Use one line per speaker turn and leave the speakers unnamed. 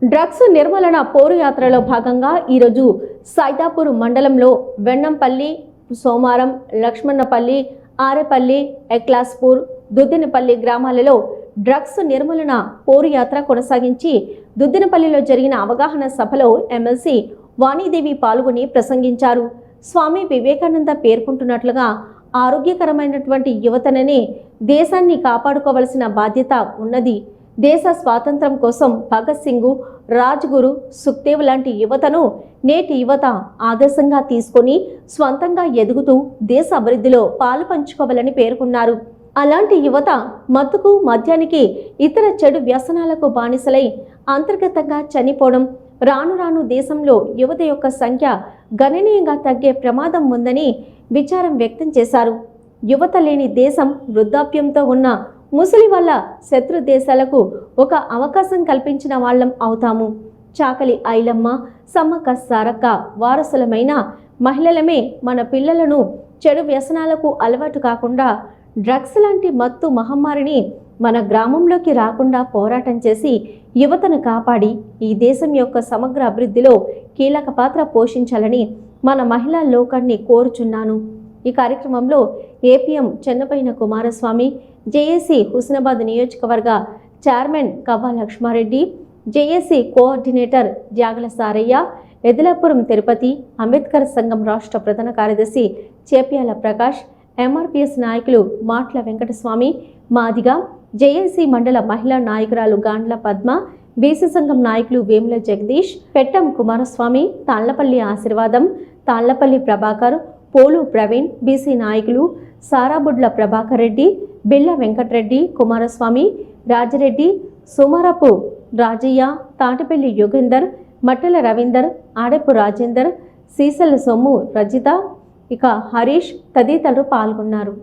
Drugs నిర్మూలన పోరు యాత్రలో భాగంగా ఈరోజు సైదాపూర్ మండలంలో వెన్నంపల్లి, సోమారం, లక్ష్మణపల్లి, ఆరేపల్లి, ఎక్లాస్పూర్, దుద్దినపల్లి గ్రామాలలో డ్రగ్స్ నిర్మూలన పోరు యాత్ర కొనసాగించి దుద్దినపల్లిలో జరిగిన అవగాహన సభలో ఎమ్మెల్సీ వాణీదేవి పాల్గొని ప్రసంగించారు. స్వామి వివేకానంద పేర్కొంటున్నట్లుగా ఆరోగ్యకరమైనటువంటి యువతననే దేశాన్ని కాపాడుకోవలసిన బాధ్యత ఉన్నది. దేశ స్వాతంత్రం కోసం భగత్ సింగ్, రాజ్గురు, సుఖ్దేవ్ లాంటి యువతను నేటి యువత ఆదర్శంగా తీసుకొని స్వంతంగా ఎదుగుతూ దేశ అభివృద్ధిలో పాలు పంచుకోవాలని పేర్కొన్నారు. అలాంటి యువత మత్తుకు, మద్యానికి, ఇతర చెడు వ్యసనాలకు బానిసలై అంతర్గతంగా చనిపోవడం, రాను రాను దేశంలో యువత యొక్క సంఖ్య గణనీయంగా తగ్గే ప్రమాదం ఉందని విచారం వ్యక్తం చేశారు. యువత లేని దేశం వృద్ధాప్యంతో ఉన్న ముసలి వల్ల శత్రు దేశాలకు ఒక అవకాశం కల్పించిన వాళ్ళం అవుతాము. చాకలి ఐలమ్మ, సమ్మక్క సారక్క వారసులమైన మహిళలమే మన పిల్లలను చెడు వ్యసనాలకు అలవాటు కాకుండా డ్రగ్స్ లాంటి మత్తు మహమ్మారిని మన గ్రామంలోకి రాకుండా పోరాటం చేసి యువతను కాపాడి ఈ దేశం యొక్క సమగ్ర అభివృద్ధిలో కీలక పాత్ర పోషించాలని మన మహిళా లోకాన్ని కోరుచున్నాను. ఈ కార్యక్రమంలో ఏపీఎం చెన్నపైన కుమారస్వామి, జేఏసీ హుస్నాబాద్ నియోజకవర్గ చైర్మన్ కవ్వ లక్ష్మారెడ్డి, జేఏసీ కోఆర్డినేటర్ జాగల సారయ్య, ఎదిలాపురం తిరుపతి, అంబేద్కర్ సంఘం రాష్ట్ర ప్రధాన కార్యదర్శి చేప్యాల ప్రకాష్, ఎంఆర్పీఎస్ నాయకులు మాట్ల వెంకటస్వామి, మాదిగ, జేఏసీ మండల మహిళా నాయకురాలు గాండ్ల పద్మ, బీసీ సంఘం నాయకులు వేముల జగదీష్, పెట్టం కుమారస్వామి, తాళ్లపల్లి ఆశీర్వాదం, తాళ్లపల్లి ప్రభాకర్, పోలు ప్రవీణ్, బీసీ నాయకులు సారాబుడ్ల ప్రభాకర్ రెడ్డి, బిళ్ళ వెంకటరెడ్డి, కుమారస్వామి, రాజిరెడ్డి, సుమరపు రాజయ్య, తాటిపల్లి యోగేందర్, మట్టల రవీందర్, ఆడెపు రాజేందర్, సీసల సొమ్ము రజిత, ఇక హరీష్ తదితరులు పాల్గొన్నారు.